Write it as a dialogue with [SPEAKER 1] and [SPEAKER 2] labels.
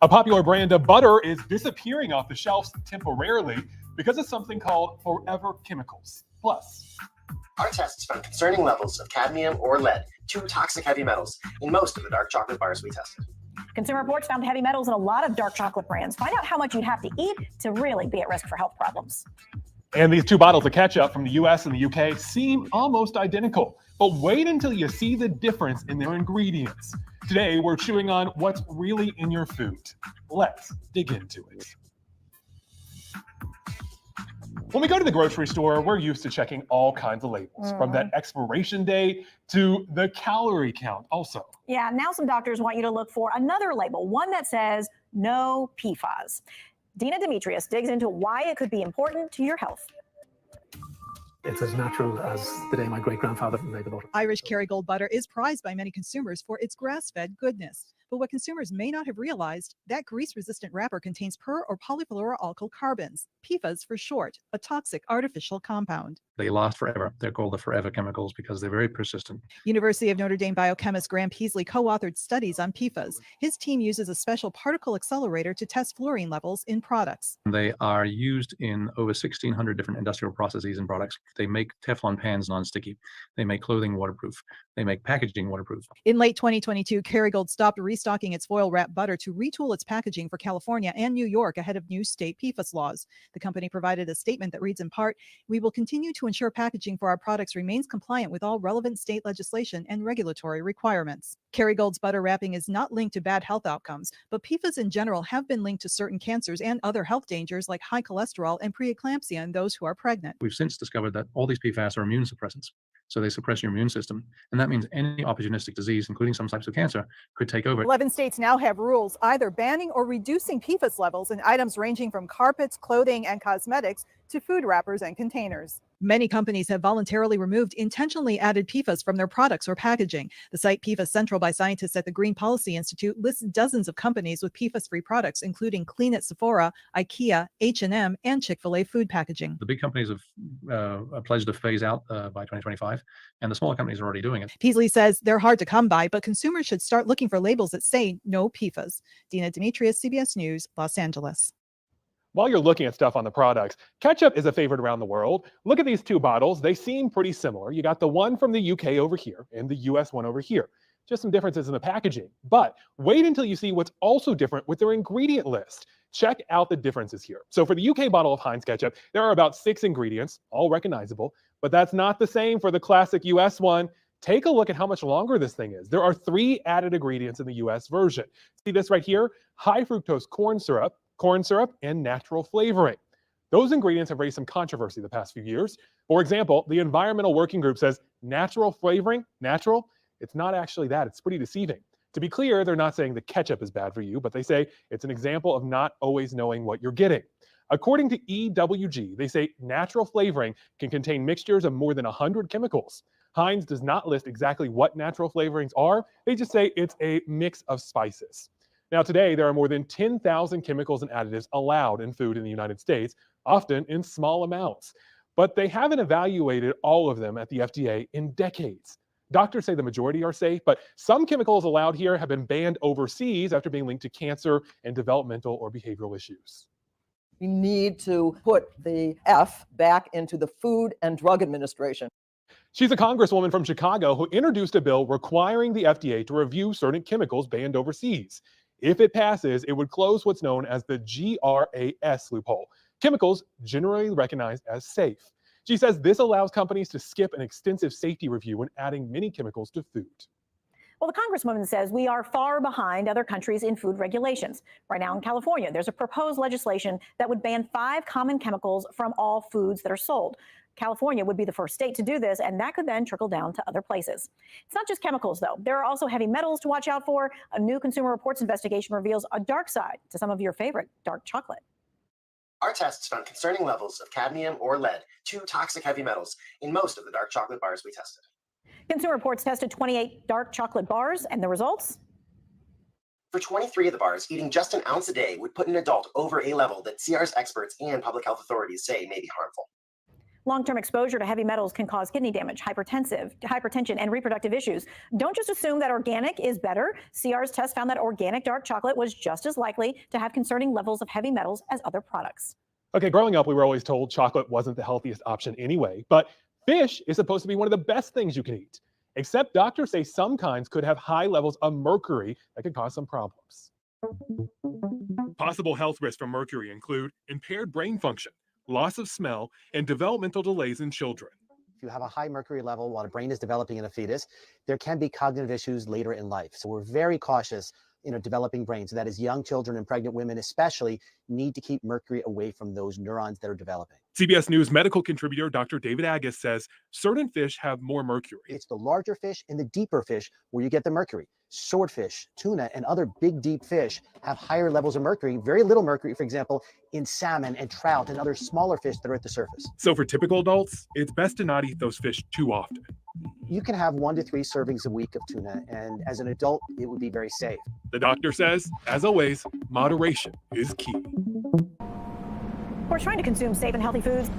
[SPEAKER 1] A popular brand of butter is disappearing off the shelves temporarily because of something called forever chemicals. Plus,
[SPEAKER 2] our tests found concerning levels of cadmium or lead, two toxic heavy metals, in most of the dark chocolate bars we tested.
[SPEAKER 3] Consumer Reports found heavy metals in a lot of dark chocolate brands. Find out how much you'd have to eat to really be at risk for health problems.
[SPEAKER 1] And these two bottles of ketchup from the US and the UK seem almost identical. But wait until you see the difference in their ingredients. Today, we're chewing on what's really in your food. Let's dig into it. When we go to the grocery store, we're used to checking all kinds of labels, from that expiration date to the calorie count also.
[SPEAKER 3] Yeah, now some doctors want you to look for another label, one that says no PFAS. Dina Demetrius digs into why it could be important to your health.
[SPEAKER 4] It's as natural as the day my great-grandfather made the butter.
[SPEAKER 5] Irish Kerrygold butter is prized by many consumers for its grass-fed goodness. But what consumers may not have realized, that grease-resistant wrapper contains per- or polyfluoroalkyl carbons, PFAS for short, a toxic artificial compound.
[SPEAKER 6] They last forever. They're called the forever chemicals because they're very persistent.
[SPEAKER 5] University of Notre Dame biochemist Graham Peasley co-authored studies on PFAS. His team uses a special particle accelerator to test fluorine levels in products.
[SPEAKER 6] They are used in over 1,600 different industrial processes and products. They make Teflon pans non-sticky. They make clothing waterproof. They make packaging waterproof.
[SPEAKER 5] In late 2022, Kerrygold stopped restocking its foil-wrapped butter to retool its packaging for California and New York ahead of new state PFAS laws. The company provided a statement that reads in part, "We will continue to ensure packaging for our products remains compliant with all relevant state legislation and regulatory requirements." Kerrygold's butter wrapping is not linked to bad health outcomes, but PFAS in general have been linked to certain cancers and other health dangers like high cholesterol and preeclampsia in those who are pregnant.
[SPEAKER 6] We've since discovered that all these PFAS are immune suppressants. So they suppress your immune system. And that means any opportunistic disease, including some types of cancer, could take over.
[SPEAKER 5] 11 states now have rules either banning or reducing PFAS levels in items ranging from carpets, clothing, and cosmetics to food wrappers and containers. Many companies have voluntarily removed intentionally added PFAS from their products or packaging. The site PFAS Central by scientists at the Green Policy Institute lists dozens of companies with PFAS-free products, including Clean It Sephora, IKEA, H&M, and Chick-fil-A food packaging.
[SPEAKER 6] The big companies have pledged to phase out by 2025, and the smaller companies are already doing it.
[SPEAKER 5] Peasley says they're hard to come by, but consumers should start looking for labels that say no PFAS. Dina Demetrius, CBS News, Los Angeles.
[SPEAKER 1] While you're looking at stuff on the products, ketchup is a favorite around the world. Look at these two bottles. They seem pretty similar. You got the one from the UK over here and the US one over here. Just some differences in the packaging. But wait until you see what's also different with their ingredient list. Check out the differences here. So for the UK bottle of Heinz ketchup, there are about 6 ingredients, all recognizable, but that's not the same for the classic US one. Take a look at how much longer this thing is. There are 3 added ingredients in the US version. See this right here? High fructose corn syrup, and natural flavoring. Those ingredients have raised some controversy the past few years. For example, the Environmental Working Group says natural flavoring, natural, it's not actually that. It's pretty deceiving. To be clear, they're not saying the ketchup is bad for you, but they say it's an example of not always knowing what you're getting. According to EWG, they say natural flavoring can contain mixtures of more than 100 chemicals. Heinz does not list exactly what natural flavorings are. They just say it's a mix of spices. Now, today, there are more than 10,000 chemicals and additives allowed in food in the United States, often in small amounts. But they haven't evaluated all of them at the FDA in decades. Doctors say the majority are safe, but some chemicals allowed here have been banned overseas after being linked to cancer and developmental or behavioral issues.
[SPEAKER 7] We need to put the F back into the Food and Drug Administration.
[SPEAKER 1] She's a congresswoman from Chicago who introduced a bill requiring the FDA to review certain chemicals banned overseas. If it passes, it would close what's known as the GRAS loophole, chemicals generally recognized as safe. She says this allows companies to skip an extensive safety review when adding many chemicals to food.
[SPEAKER 3] Well, the congresswoman says we are far behind other countries in food regulations. Right now in California, there's a proposed legislation that would ban 5 common chemicals from all foods that are sold. California would be the first state to do this, and that could then trickle down to other places. It's not just chemicals, though. There are also heavy metals to watch out for. A new Consumer Reports investigation reveals a dark side to some of your favorite dark chocolate.
[SPEAKER 2] Our tests found concerning levels of cadmium or lead, two toxic heavy metals, in most of the dark chocolate bars we tested.
[SPEAKER 3] Consumer Reports tested 28 dark chocolate bars, and the results?
[SPEAKER 2] For 23 of the bars, eating just an ounce a day would put an adult over a level that CR's experts and public health authorities say may be harmful.
[SPEAKER 3] Long-term exposure to heavy metals can cause kidney damage, hypertension, and reproductive issues. Don't just assume that organic is better. CR's test found that organic dark chocolate was just as likely to have concerning levels of heavy metals as other products.
[SPEAKER 1] Okay, growing up, we were always told chocolate wasn't the healthiest option anyway, but fish is supposed to be one of the best things you can eat. Except doctors say some kinds could have high levels of mercury that could cause some problems. Possible health risks from mercury include impaired brain function, loss of smell, and developmental delays in children.
[SPEAKER 8] If you have a high mercury level while the brain is developing in a fetus, there can be cognitive issues later in life. So we're very cautious in developing brains. So that is, young children and pregnant women especially need to keep mercury away from those neurons that are developing.
[SPEAKER 1] CBS News medical contributor Dr. David Agus says certain fish have more mercury.
[SPEAKER 8] It's the larger fish and the deeper fish where you get the mercury. Swordfish, tuna, and other big, deep fish have higher levels of mercury, very little mercury, for example, in salmon and trout and other smaller fish that are at the surface.
[SPEAKER 1] So for typical adults, it's best to not eat those fish too often.
[SPEAKER 8] You can have 1 to 3 servings a week of tuna, and as an adult, it would be very safe.
[SPEAKER 1] The doctor says, as always, moderation is key.
[SPEAKER 3] We're trying to consume safe and healthy foods.